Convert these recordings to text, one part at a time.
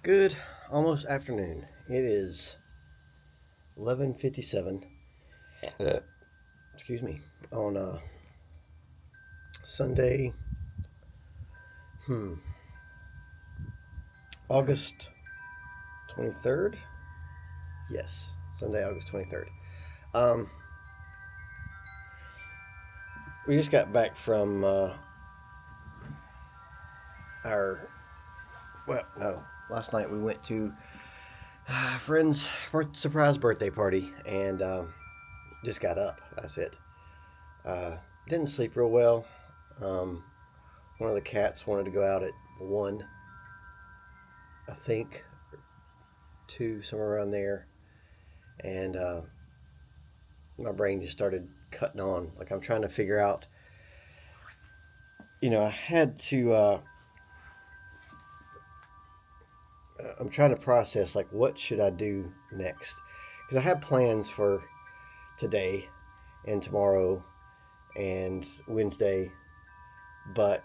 Good, almost afternoon. It is 11:57. Excuse me. On Sunday, hmm, August 23rd. Yes, Sunday, August 23rd. Um, we just got back from our no, last night we went to a friend's surprise birthday party and just got up. That's it. Uh, didn't sleep real well. Um, one of the cats wanted to go out at 1, I think, 2, somewhere around there, and my brain just started cutting on. Like I'm trying to figure out. I had to. I'm trying to process like what should I do next because I have plans for today and tomorrow and Wednesday, but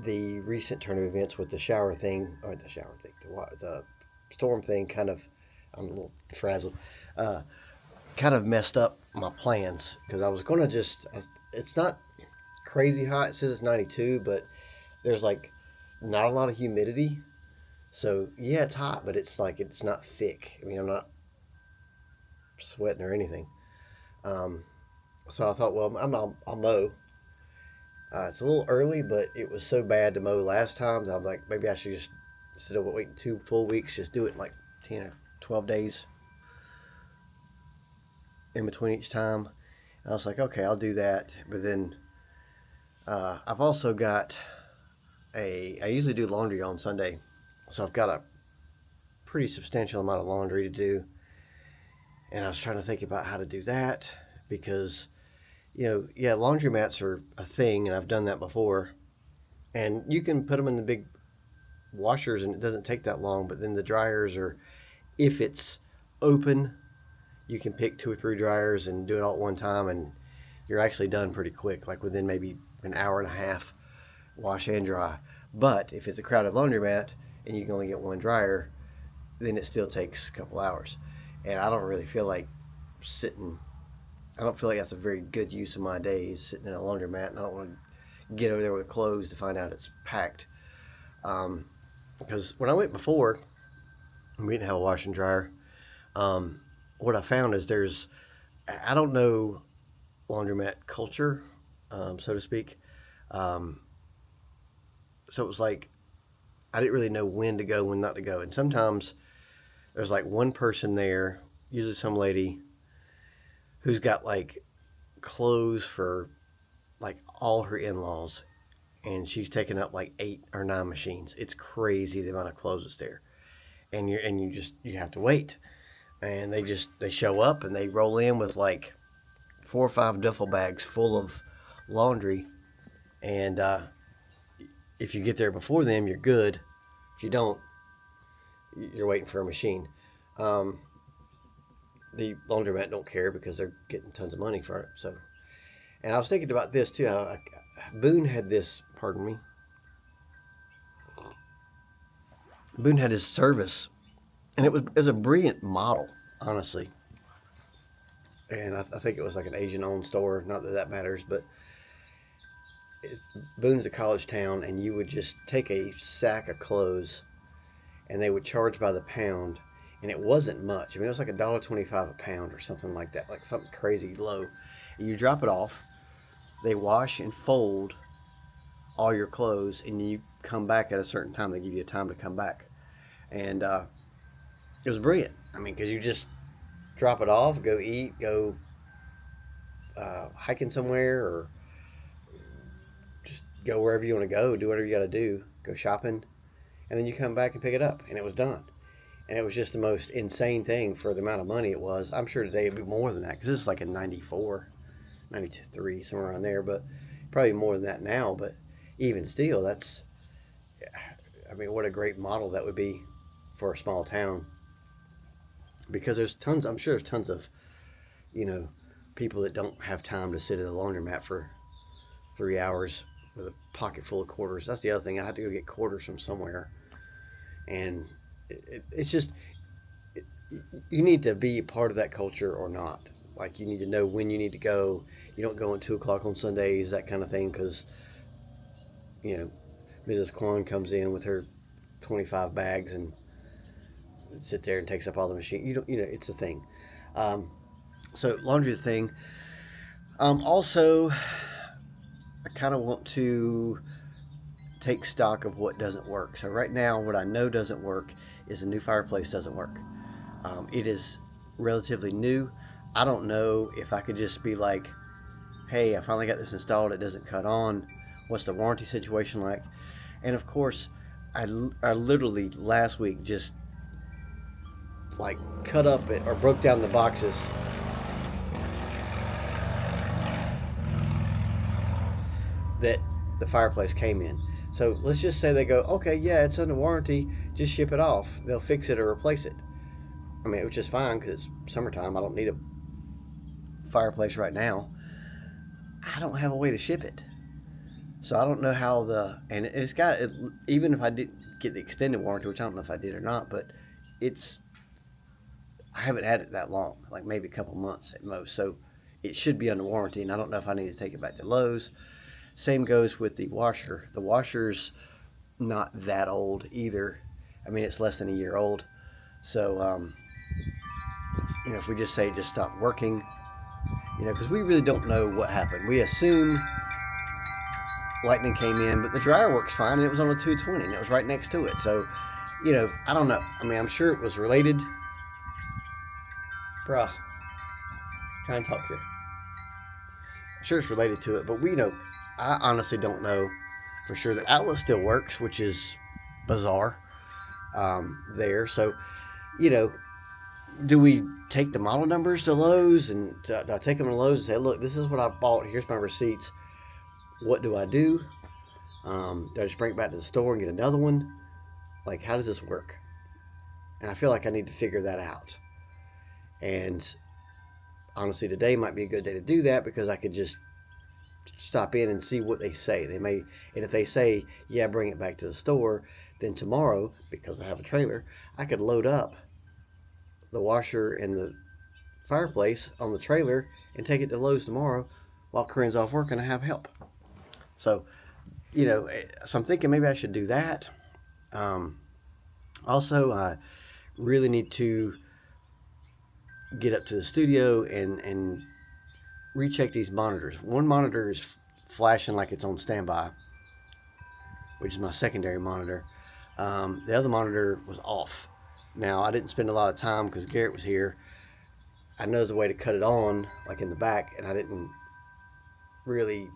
the recent turn of events with the shower thing or the shower thing, the storm thing, kind of. I'm a little frazzled. Uh, Kind of messed up my plans because I was going to just. It's not crazy hot. It says it's 92, but there's like not a lot of humidity. So yeah, it's hot, but it's like it's not thick. I mean, I'm not sweating or anything. Um, so I thought, well, I'll mow. It's a little early, but it was so bad to mow last time that I'm like, maybe I should just instead of waiting 2 full weeks, just do it in like 10 or 12 days in between each time. And I was like, okay, I'll do that. But then I've also got I usually do laundry on Sunday, so I've got a pretty substantial amount of laundry to do, and I was trying to think about how to do that because yeah, laundromats are a thing, and I've done that before, and you can put them in the big washers, and it doesn't take that long. But then the dryers are, if it's open, you can pick 2 or 3 dryers and do it all at one time, and you're actually done pretty quick, like within maybe an hour and a half, wash and dry. But if it's a crowded laundromat and you can only get one dryer, then it still takes a couple hours. And I don't really feel like sitting. I don't feel like that's a very good use of my days sitting in a laundromat, and I don't want to get over there with clothes to find out it's packed. Um, because when I went before, we didn't have a wash and dryer. Um, what I found is I don't know laundromat culture, so to speak. Um, so it was like I didn't really know when to go, when not to go, and sometimes there's like one person there, usually some lady who's got like clothes for like all her in-laws, and she's taking up like 8 or 9 machines. It's crazy the amount of clothes that's there, and you have to wait, and they show up and they roll in with like 4 or 5 duffel bags full of laundry, and if you get there before them, you're good. If you don't, you're waiting for a machine. Um, the laundromat don't care because they're getting tons of money for it. So, and I was thinking about this too. Boone had this. Pardon me. Boone had his service, and it was a brilliant model, honestly. And I think it was like an Asian-owned store. Not that that matters, but it's, Boone's a college town, and you would just take a sack of clothes, and they would charge by the pound, and it wasn't much. I mean, it was like $1.25 a pound or something like that, like something crazy low. And you drop it off, they wash and fold all your clothes, and you come back at a certain time. They give you a time to come back, and it was brilliant. I mean, because you just drop it off, go eat, go hiking somewhere, or just go wherever you want to go, do whatever you got to do, go shopping, and then you come back and pick it up, and it was done. And it was just the most insane thing for the amount of money it was. I'm sure today it'd be more than that because this is like a 94, 93, somewhere around there, but probably more than that now. But even still, I mean, what a great model that would be for a small town because there's tons, I'm sure there's tons of, you know, people that don't have time to sit at a laundromat for 3 hours with a pocket full of quarters. That's the other thing. I had to go get quarters from somewhere, and it's just you need to be a part of that culture or not. Like you need to know when you need to go. You don't go at 2 o'clock on Sundays, that kind of thing, because you know Mrs. Kwan comes in with her 25 bags and sits there and takes up all the machine. You don't, it's a thing. Um, so laundry is a thing. Also, I kind of want to take stock of what doesn't work. So right now, what I know doesn't work is the new fireplace doesn't work. It is relatively new. I don't know if I could just be like, hey, I finally got this installed. It doesn't cut on. What's the warranty situation like? And of course, I literally last week just like cut up it or broke down the boxes that the fireplace came in. So let's just say they go, okay, yeah, it's under warranty. Just ship it off. They'll fix it or replace it. I mean, which is fine because it's summertime. I don't need a fireplace right now. I don't have a way to ship it. So I don't know how and it's got it, even if I did get the extended warranty, which I don't know if I did or not, but I haven't had it that long, like maybe a couple months at most. So it should be under warranty, and I don't know if I need to take it back to Lowe's. Same goes with the washer. The washer's not that old either. I mean, it's less than a year old. So, if we just say just stop working, because we really don't know what happened. We assume lightning came in, but the dryer works fine, and it was on a 220, and it was right next to it. So, I don't know. I mean, I'm sure it was related. Bruh, try and talk here. I'm sure it's related to it, but I honestly don't know for sure. The outlet still works, which is bizarre there. So, do we take the model numbers to Lowe's and do I take them to Lowe's and say, look, this is what I bought. Here's my receipts. What do I do? Do I just bring it back to the store and get another one? Like, how does this work? And I feel like I need to figure that out. And honestly, today might be a good day to do that because I could just stop in and see what they say. And if they say, yeah, bring it back to the store, then tomorrow, because I have a trailer, I could load up the washer and the fireplace on the trailer and take it to Lowe's tomorrow while Corinne's off work and I have help. So, so I'm thinking maybe I should do that. Also, I really need to get up to the studio and recheck these monitors. One monitor is flashing like it's on standby, which is my secondary monitor. The other monitor was off. Now, I didn't spend a lot of time because Garrett was here. I know there's a way to cut it on, like in the back, and I didn't really,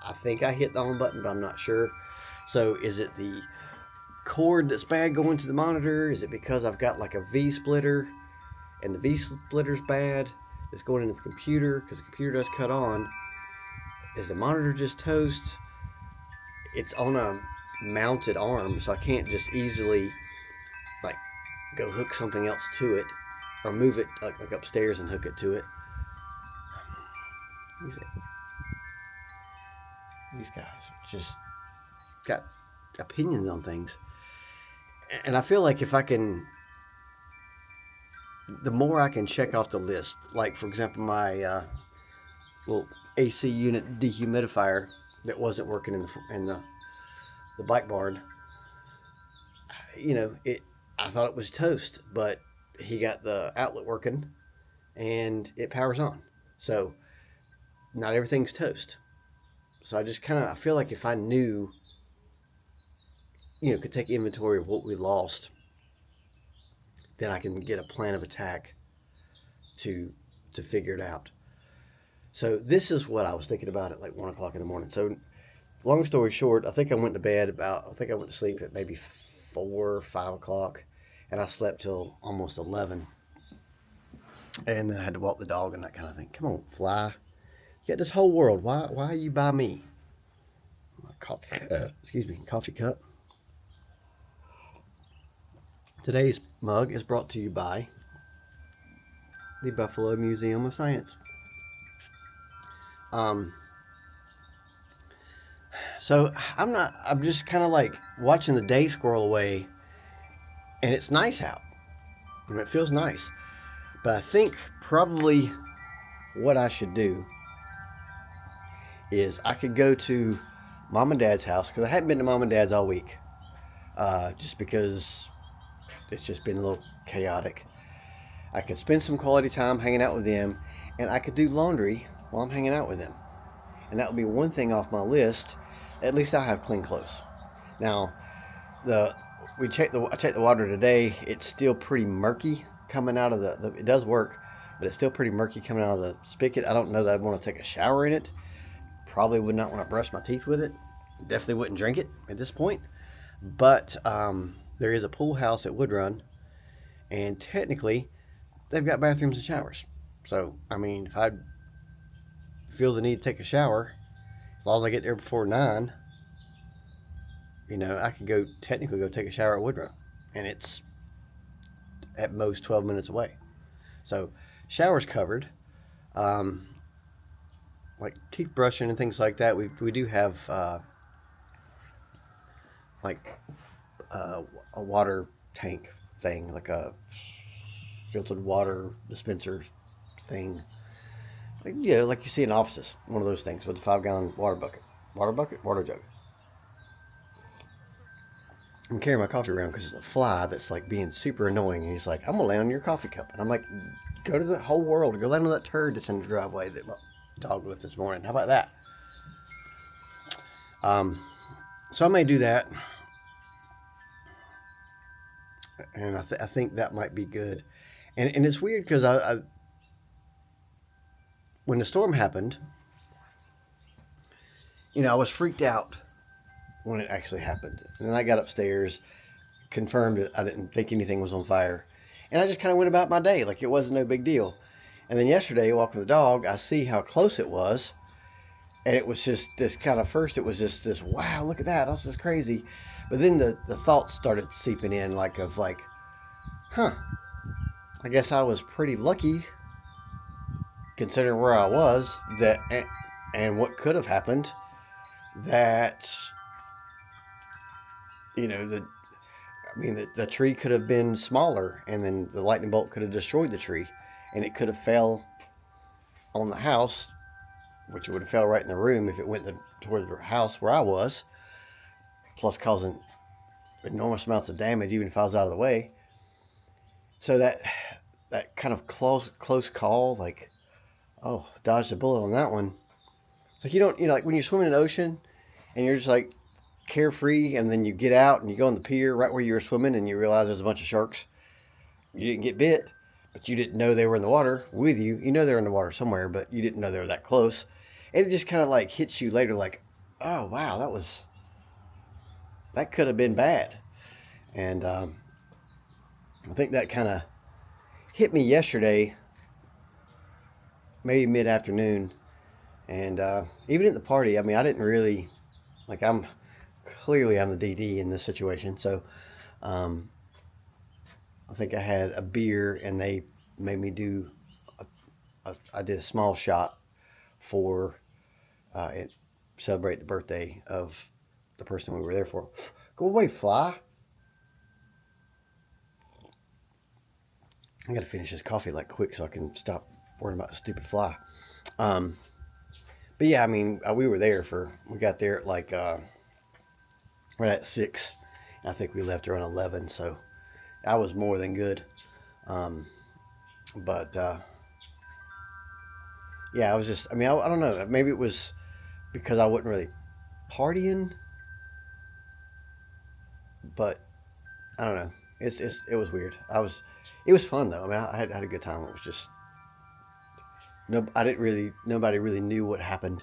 I think I hit the on button, but I'm not sure. So is it the cord that's bad going to the monitor? Is it because I've got like a V splitter and the V splitter's bad? It's going into the computer because the computer does cut on. Is the monitor just toast? It's on a mounted arm, so I can't just easily like go hook something else to it or move it like upstairs and hook it to it. These guys just got opinions on things. And I feel like if I can, the more I can check off the list, like for example, my little AC unit dehumidifier that wasn't working in the bike barn, I thought it was toast, but he got the outlet working and it powers on. So not everything's toast. So I feel like if I knew, could take inventory of what we lost, then I can get a plan of attack to figure it out. So this is what I was thinking about at like 1 o'clock in the morning. So long story short, I think I went to sleep at maybe 4 or 5 o'clock, and I slept till almost 11. And then I had to walk the dog and that kind of thing. Come on, fly. You got this whole world. Why are you by me? Coffee cup. Today's mug is brought to you by the Buffalo Museum of Science. So I'm just kind of like watching the day squirrel away, and it's nice out. And it feels nice. But I think probably what I should do is I could go to mom and dad's house, because I hadn't been to mom and dad's all week, just because it's just been a little chaotic. I could spend some quality time hanging out with them, and I could do laundry while I'm hanging out with them. And that would be one thing off my list. At least I'll have clean clothes. Now, I checked the water today. It's still pretty murky coming out of it does work, but it's still pretty murky coming out of the spigot. I don't know that I'd want to take a shower in it. Probably would not want to brush my teeth with it. Definitely wouldn't drink it at this point. But there is a pool house at Woodrun, and technically they've got bathrooms and showers. So, I mean, if I feel the need to take a shower, as long as I get there before 9, I could technically go take a shower at Woodrun, and it's at most 12 minutes away. So, shower's covered. Like teeth brushing and things like that, we do have a water tank thing, like a filtered water dispenser thing. Like you see in offices, one of those things with a 5-gallon water jug. I'm carrying my coffee around because there's a fly that's like being super annoying, and he's like, "I'm gonna lay on your coffee cup," and I'm like, "Go to the whole world, go land on that turd that's in the driveway that my dog left this morning. How about that?" So I may do that, and I think that might be good. And it's weird because I when the storm happened, I was freaked out when it actually happened. And then I got upstairs, confirmed that I didn't think anything was on fire. And I just kind of went about my day like it wasn't no big deal. And then yesterday, walking the dog, I see how close it was. And it was just this kind of, first it was just this, wow, look at that, this is crazy. But then the thoughts started seeping in I guess I was pretty lucky considering where I was and what could have happened, that the tree could have been smaller, and then the lightning bolt could have destroyed the tree, and it could have fell on the house, which it would have fell right in the room if it went toward the house where I was, plus causing enormous amounts of damage even if I was out of the way. So that kind of close call, like, oh, dodged a bullet on that one. It's like, like when you swim in an ocean and you're just like carefree, and then you get out and you go on the pier right where you were swimming and you realize there's a bunch of sharks. You didn't get bit, but you didn't know they were in the water with you. You know they're in the water somewhere, but you didn't know they were that close. And it just kind of like hits you later like, oh, wow, that could have been bad. And I think that kind of hit me yesterday, maybe mid-afternoon. And even at the party, I mean, I didn't really, like, I'm the DD in this situation. So I think I had a beer, and they made me do, I did a small shot for celebrate the birthday of the person we were there for. Go away, fly. I gotta finish this coffee like quick so I can stop worrying about the stupid fly. But yeah, I mean, we were there we got there at like right at 6. I think we left around 11, so that was more than good. But yeah, I was just, I mean, I don't know, maybe it was because I wasn't really partying, but I don't know. It was weird. It was fun though. I mean, I had a good time. It was just, nobody really knew what happened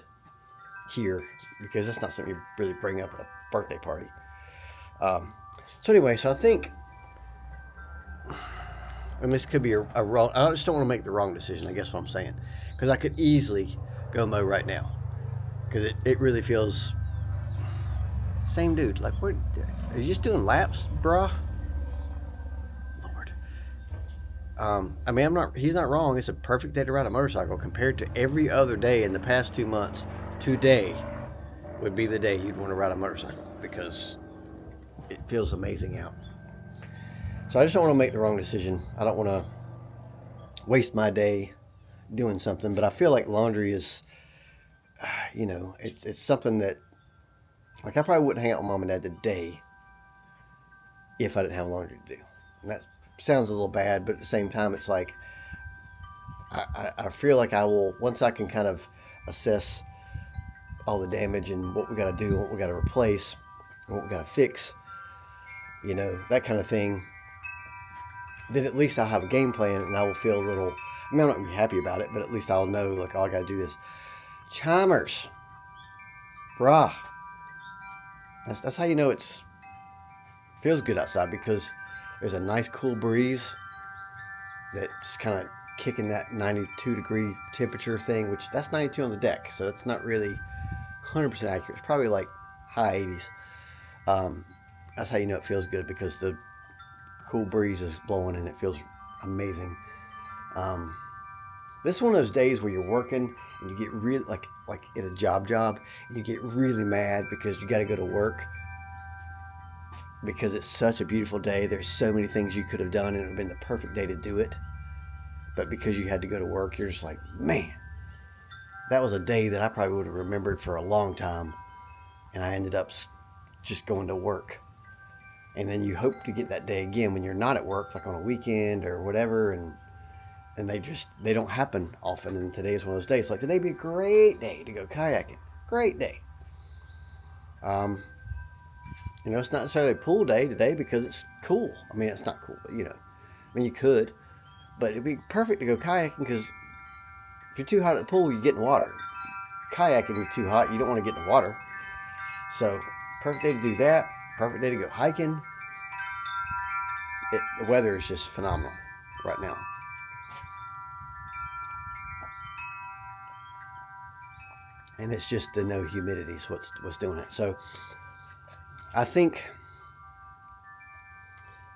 here, because that's not something you really bring up at a birthday party. So anyway, so I think, and this could be a wrong, I just don't want to make the wrong decision, I guess what I'm saying, because I could easily go mow right now, because it really feels, same dude, like, what, are you just doing laps, bruh? Lord. I mean, he's not wrong. It's a perfect day to ride a motorcycle compared to every other day in the past 2 months. Today would be the day you'd want to ride a motorcycle, because it feels amazing out. So I just don't want to make the wrong decision. I don't want to waste my day doing something, but I feel like laundry is, it's something that, like, I probably wouldn't hang out with mom and dad today if I didn't have laundry to do. And that sounds a little bad, but at the same time, it's like I feel like I will, once I can kind of assess all the damage and what we got to do, what we got to replace, and what we got to fix, that kind of thing, then at least I'll have a game plan and I will feel a little, I mean, I'm not going to be happy about it, but at least I'll know, like, oh, I got to do this. Chimers. Brah. That's how you know it's feels good outside, because there's a nice cool breeze that's kind of kicking that 92 degree temperature thing, which that's 92 on the deck, so that's not really 100% accurate. It's probably like high 80s. That's how you know it feels good, because the cool breeze is blowing and it feels amazing. This is one of those days where you're working and you get really like in a job, and you get really mad because you got to go to work, because it's such a beautiful day. There's so many things you could have done and it would have been the perfect day to do it. But because you had to go to work, you're just like, man, that was a day that I probably would have remembered for a long time. And I ended up just going to work. And then you hope to get that day again when you're not at work, like on a weekend or whatever. And they don't happen often. And today is one of those days. Like, today'd be a great day to go kayaking. Great day. It's not necessarily a pool day today because it's cool. I mean, it's not cool, but you could, but it'd be perfect to go kayaking, because if you're too hot at the pool, you get in the water. Kayaking, you're too hot, you don't want to get in the water. So, perfect day to do that. Perfect day to go hiking. The weather is just phenomenal right now. And it's just the no humidity is what's doing it. So, I think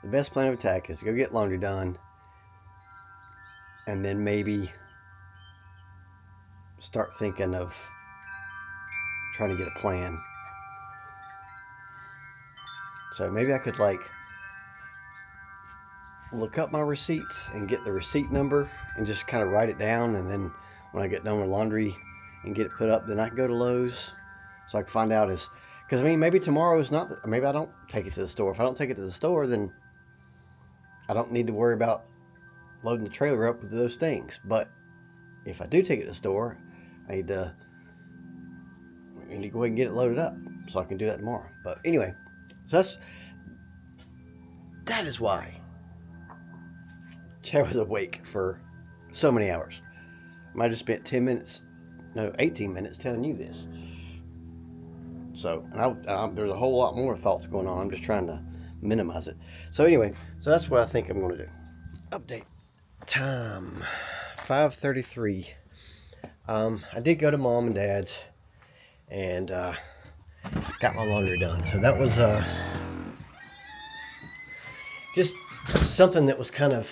the best plan of attack is to go get laundry done, and then maybe start thinking of trying to get a plan. So maybe I could look up my receipts and get the receipt number and just kind of write it down, and then when I get done with laundry and get it put up, then I can go to Lowe's so I can find out because maybe tomorrow is not, maybe I don't take it to the store. If I don't take it to the store, then I don't need to worry about loading the trailer up with those things. But if I do take it to the store, I need to go ahead and get it loaded up so I can do that tomorrow. But anyway, so that is why Chad was awake for so many hours. I might have spent 18 minutes telling you this. So, and there's a whole lot more thoughts going on. I'm just trying to minimize it. So anyway, that's what I think I'm going to do. Update time, 5:33. I did go to mom and dad's and got my laundry done. So that was just something that was kind of,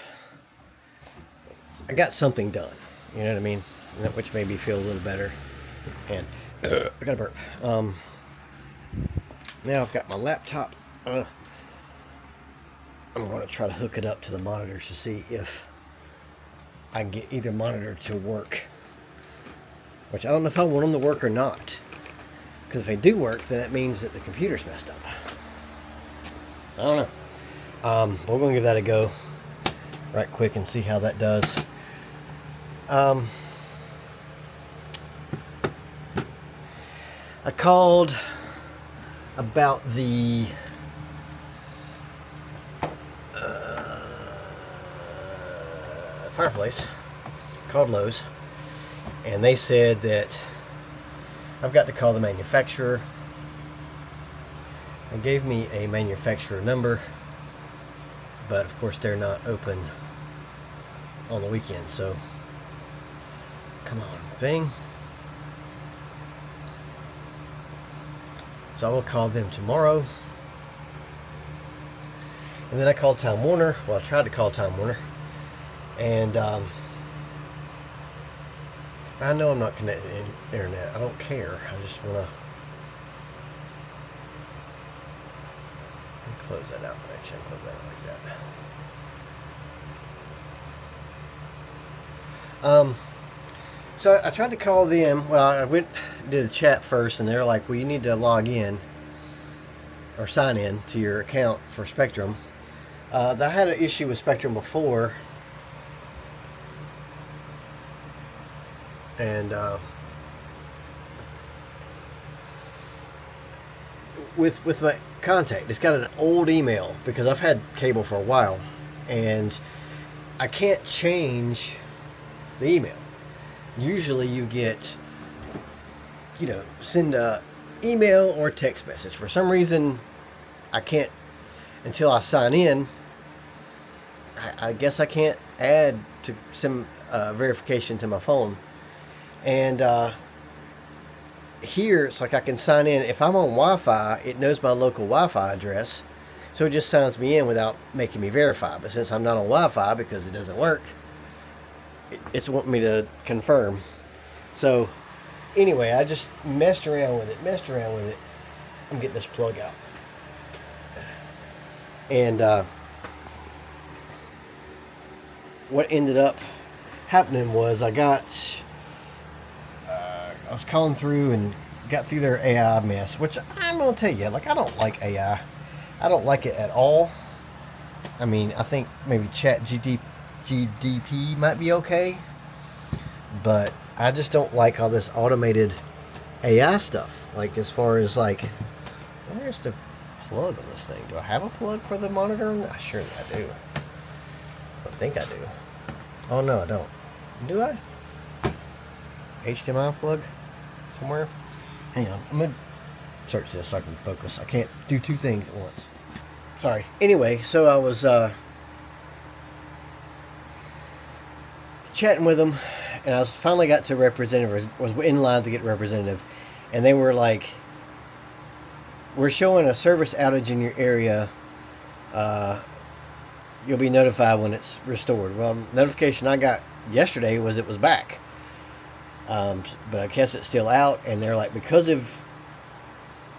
I got something done. You know what I mean? Which made me feel a little better. And I got a burp. Now I've got my laptop. I'm going to try to hook it up to the monitors to see if I can get either monitor to work. Which I don't know if I want them to work or not. Because if they do work, then that means that the computer's messed up. So I don't know. We're going to give that a go right quick and see how that does. I called about the fireplace. Called Lowe's, and they said that I've got to call the manufacturer. They gave me a manufacturer number, but of course they're not open on the weekend, so come on, thing. So I will call them tomorrow. And then I called Time Warner. Well, I tried to call Time Warner. And I know I'm not connected to internet. I don't care. I just want to close that out. Actually, close that out like that. Um, so I tried to call them. Well, I went did a chat first, and they're like, "Well, you need to log in or sign in to your account for Spectrum." I had an issue with Spectrum before, and with my contact, it's got an old email because I've had cable for a while, and I can't change the email. Usually, you get, send a email or text message. For some reason, I can't until I sign in. I guess I can't add to some verification to my phone. And here, it's like I can sign in. If I'm on Wi-Fi, it knows my local Wi-Fi address, so it just signs me in without making me verify. But since I'm not on Wi-Fi because it doesn't work, it's wanting me to confirm. So anyway, I just messed around with it. I'm getting this plug out. And what ended up happening was I was calling through and got through their AI mess, which I'm gonna tell you, like, I don't like AI. I don't like it at all. I mean, I think maybe GDP might be okay, but I just don't like all this automated AI stuff. Like, as far as like, where's the plug on this thing? Do I have a plug for the monitor? I'm sure I do. I think I do. Oh no, I don't. Do I? HDMI plug somewhere? Hang on, I'm gonna search this so I can focus. I can't do two things at once. Sorry. Anyway, so I was chatting with them, and I finally got to representative. Was in line to get representative, and they were like, "We're showing a service outage in your area. You'll be notified when it's restored." Well, notification I got yesterday was it was back, but I guess it's still out. And they're like, because of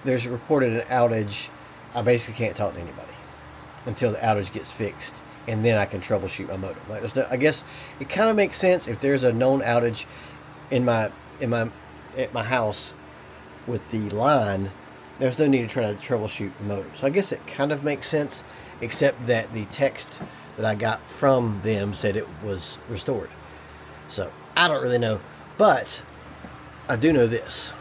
there's reported an outage, I basically can't talk to anybody until the outage gets fixed, and then I can troubleshoot my modem. Like, I guess it kind of makes sense if there's a known outage at my house with the line. There's no need to try to troubleshoot the modem. So I guess it kind of makes sense, except that the text that I got from them said it was restored. So I don't really know, but I do know this.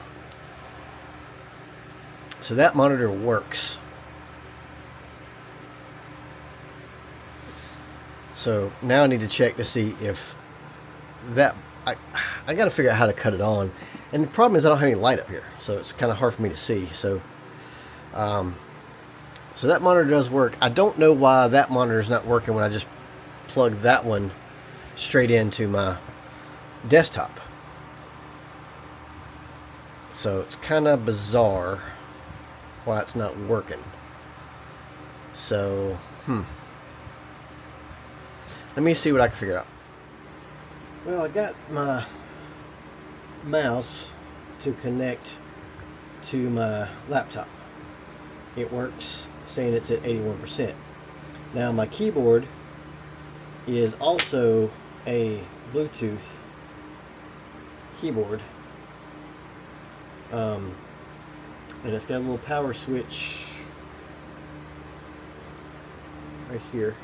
So that monitor works. So now I need to check to see if that, I got to figure out how to cut it on. And the problem is I don't have any light up here, so it's kind of hard for me to see. So so that monitor does work. I don't know why that monitor is not working when I just plug that one straight into my desktop. So it's kind of bizarre why it's not working. So, let me see what I can figure out. Well, I got my mouse to connect to my laptop. It works, saying it's at 81%. Now my keyboard is also a Bluetooth keyboard, and it's got a little power switch right here.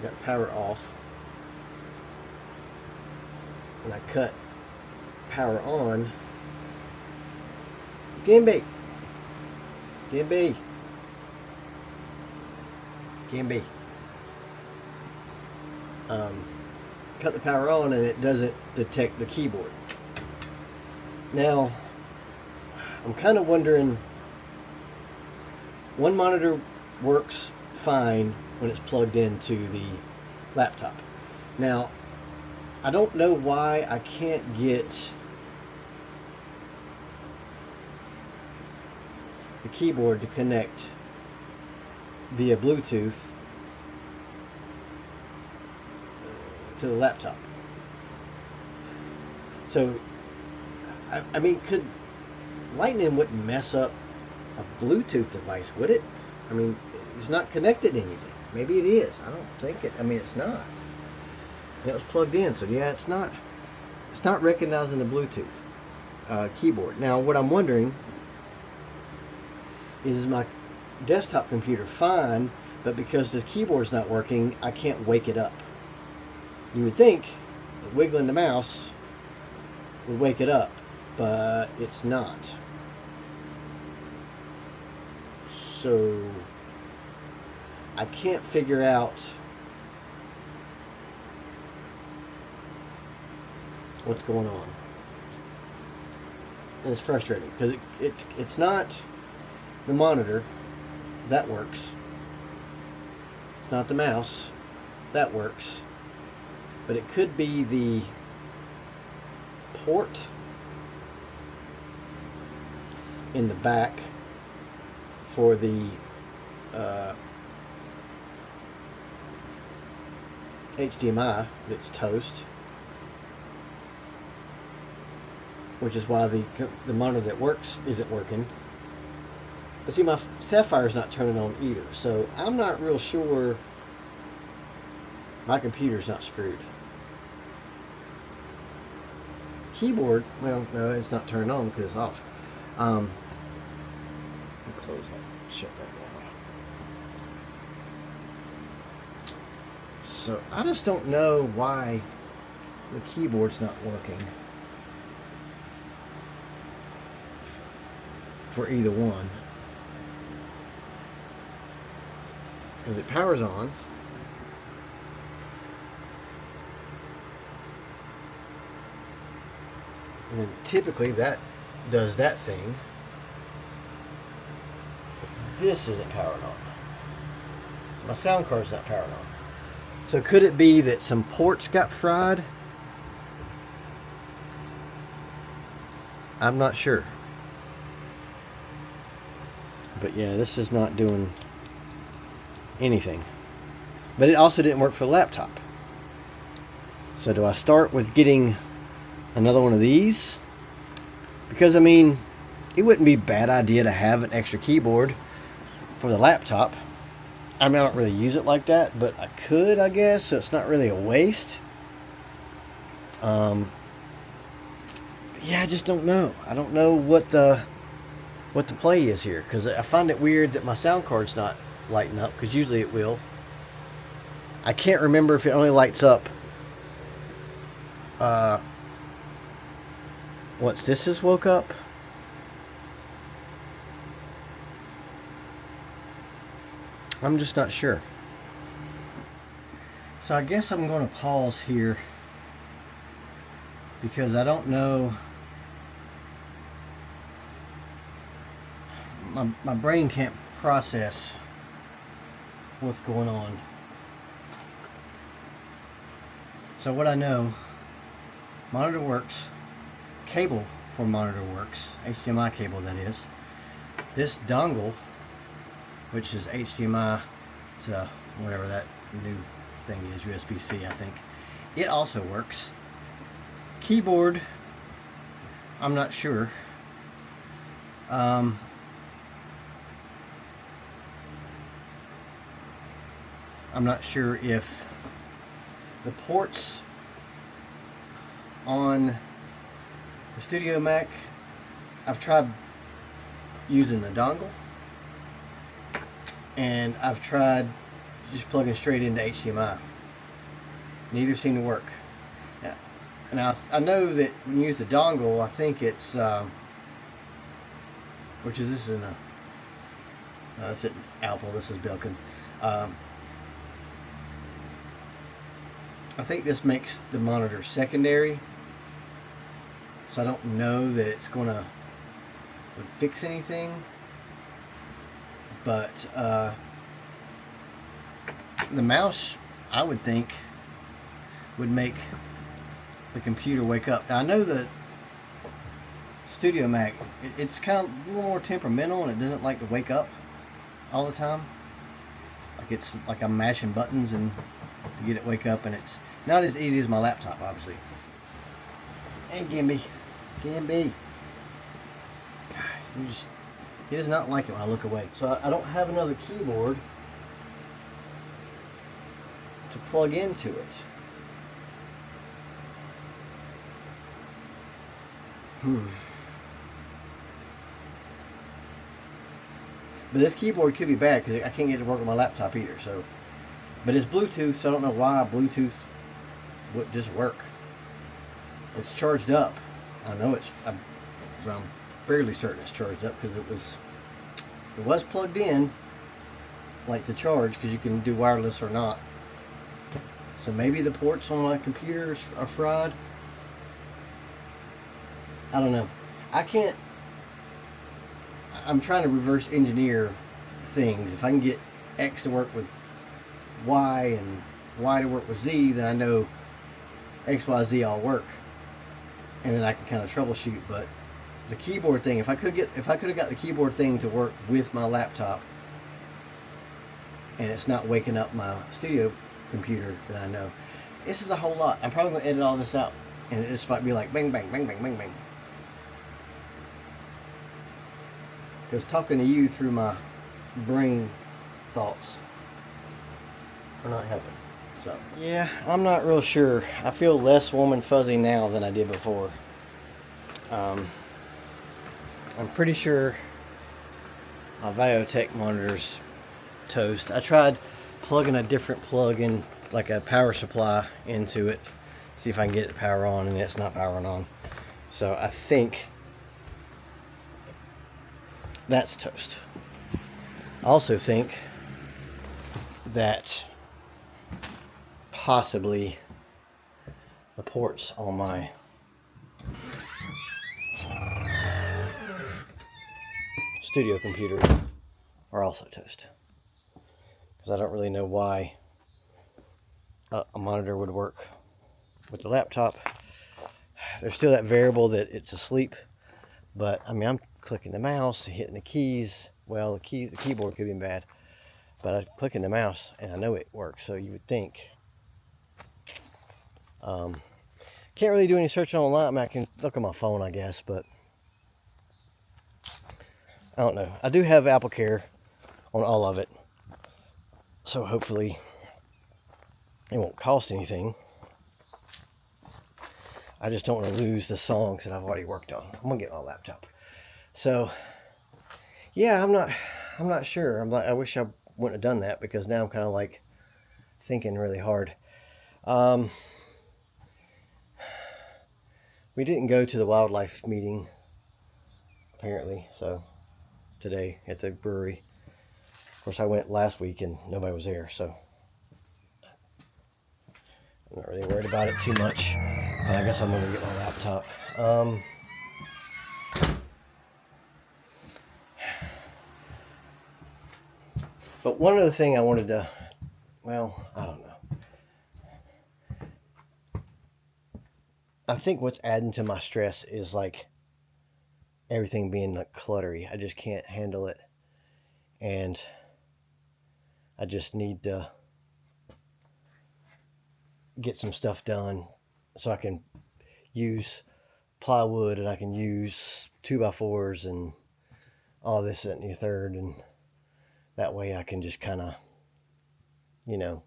Got power off, and I cut power on. Gimby. Cut the power on, and it doesn't detect the keyboard. Now, I'm kind of wondering, one monitor works fine when it's plugged into the laptop. Now, I don't know why I can't get the keyboard to connect via Bluetooth to the laptop. So, I mean, Lightning wouldn't mess up a Bluetooth device, would it? I mean, it's not connected to anything. Maybe it is. I don't think it. I mean, it's not. and it was plugged in. So yeah, it's not recognizing the Bluetooth keyboard. Now what I'm wondering is my desktop computer fine, but because the keyboard's not working, I can't wake it up. You would think that wiggling the mouse would wake it up, but it's not. So I can't figure out what's going on. And it's frustrating because it's not the monitor. That works. It's not the mouse. That works. But it could be the port in the back for the HDMI that's toast, which is why the monitor that works isn't working. But see, my Sapphire's not turning on either, so I'm not real sure my computer's not screwed. Keyboard, well, no, it's not turned on because it's off. Let me close that, shut that down. So I just don't know why the keyboard's not working for either one. Because it powers on. And then typically that does that thing. This isn't powered on. So my sound card's not powered on. So could it be that some ports got fried? I'm not sure. But yeah, this is not doing anything. But it also didn't work for the laptop. So do I start with getting another one of these? Because I mean, it wouldn't be a bad idea to have an extra keyboard for the laptop. I mean, I don't really use it like that, but I could, I guess, so it's not really a waste. Yeah, I just don't know. I don't know what the play is here, because I find it weird that my sound card's not lighting up, because usually it will. I can't remember if it only lights up once this is woke up. I'm just not sure. So I guess I'm going to pause here because I don't know. My brain can't process what's going on. So what I know, monitor works, cable for monitor works, HDMI cable that is. This dongle, which is HDMI to whatever that new thing is, USB-C I think, it also works. Keyboard, I'm not sure. I'm not sure if the ports on the Studio Mac, I've tried using the dongle, and I've tried just plugging straight into HDMI. Neither seem to work. Now I know that when you use the dongle, I think it's which is this is a this isn't Apple, this is Belkin. I think this makes the monitor secondary, so I don't know that it's gonna fix anything. But the mouse, I would think, would make the computer wake up. Now I know the Studio Mac, it's kind of a little more temperamental, and it doesn't like to wake up all the time. Like it's like I'm mashing buttons and to get it wake up, and it's not as easy as my laptop, obviously. Hey, Gimby. Gimby. Gosh, he does not like it when I look away. So I don't have another keyboard to plug into it. But this keyboard could be bad because I can't get it to work on my laptop either. So, but it's Bluetooth, so I don't know why Bluetooth would just work. It's charged up. I know I'm fairly certain it's charged up because it was plugged in, like to charge, because you can do wireless or not. So maybe the ports on my computers are fried. I don't know. I'm trying to reverse engineer things. If I can get X to work with Y and Y to work with Z, then I know X, Y, Z all work, and then I can kind of troubleshoot. But the keyboard thing, if I could have got the keyboard thing to work with my laptop, and it's not waking up my studio computer, then I know. This is a whole lot. I'm probably gonna edit all this out, and it just might be like bang, bang, bang, bang, bang, bang. Because talking to you through my brain thoughts are not helping. So yeah, I'm not real sure. I feel less warm and fuzzy now than I did before. I'm pretty sure my Viotech monitor's toast. I tried plugging a different plug in, like a power supply, into it, see if I can get it to power on, and it's not powering on. So I think that's toast. I also think that possibly the ports on my studio computer are also toast, because I don't really know why a monitor would work with the laptop. There's still that variable that it's asleep, but I mean, I'm clicking the mouse, hitting the keys. Well, the keyboard could be bad, but I'm clicking the mouse and I know it works. So you would think. Can't really do any searching online. I mean, I can look on my phone, I guess, but I don't know. I do have AppleCare on all of it, so hopefully it won't cost anything. I just don't want to lose the songs that I've already worked on. I'm gonna get my laptop. So yeah, I'm not sure. I wish I wouldn't have done that, because now I'm kind of like thinking really hard. We didn't go to the wildlife meeting, apparently, so today at the brewery. Of course, I went last week and nobody was there, so I'm not really worried about it too much. But I guess I'm gonna get my laptop. But one other thing I wanted to, well, I don't know. I think what's adding to my stress is like everything being like cluttery. I just can't handle it. And I just need to get some stuff done so I can use plywood, and I can use 2x4s and all this, that, and the third, and that way I can just kind of, you know,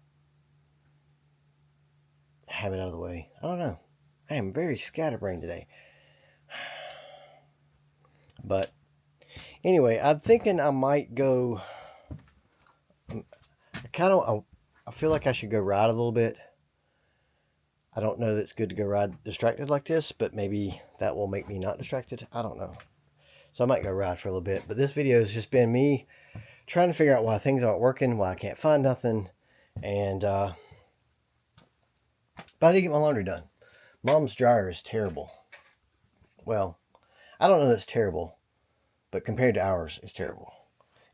have it out of the way. I don't know. I am very scatterbrained today. But anyway, I'm thinking I might go, I feel like I should go ride a little bit. I don't know that it's good to go ride distracted like this, but maybe that will make me not distracted. I don't know. So I might go ride for a little bit. But this video has just been me trying to figure out why things aren't working, why I can't find nothing. And, but I did get my laundry done. Mom's dryer is terrible. Well, I don't know that it's terrible, but compared to ours, it's terrible.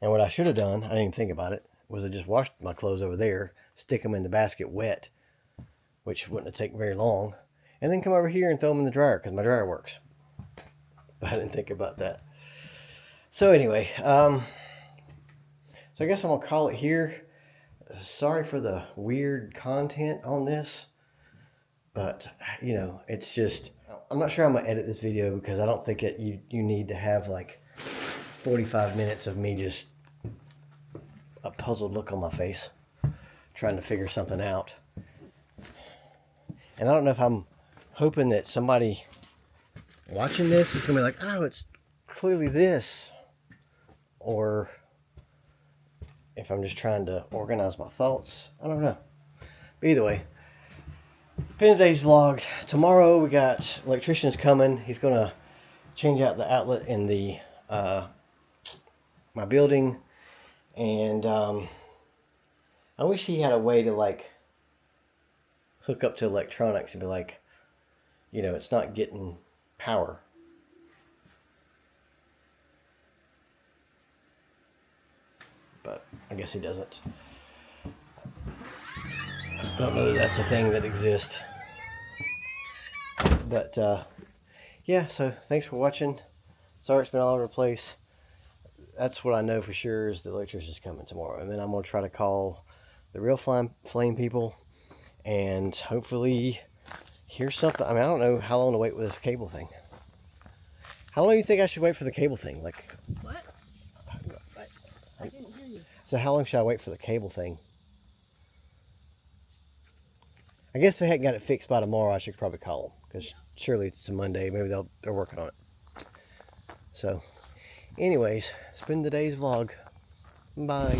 And what I should have done, I didn't even think about it, was I just washed my clothes over there, stick them in the basket wet, which wouldn't have taken very long, and then come over here and throw them in the dryer, because my dryer works. But I didn't think about that. So anyway, so I guess I'm going to call it here. Sorry for the weird content on this, but, you know, it's just, I'm not sure I'm going to edit this video, because I don't think you need to have like 45 minutes of me just a puzzled look on my face trying to figure something out. And I don't know if I'm hoping that somebody watching this is going to be like, oh, it's clearly this. Or if I'm just trying to organize my thoughts, I don't know. But either way, end of today's vlog. Tomorrow we got electricians coming. He's going to change out the outlet in the my building. And I wish he had a way to like hook up to electronics and be like, you know, it's not getting power. But I guess he doesn't. I don't know that that's a thing that exists. But yeah, so thanks for watching. Sorry it's been all over the place. That's what I know for sure is the electrician's coming tomorrow. And then I'm going to try to call the Real Flame people and hopefully hear something. I mean, I don't know how long to wait with this cable thing. How long do you think I should wait for the cable thing? Like, what? I didn't hear you. So how long should I wait for the cable thing? I guess if they hadn't got it fixed by tomorrow, I should probably call them. Because surely it's a Monday. Maybe they're working on it. So, anyways, it's been today's vlog. Bye.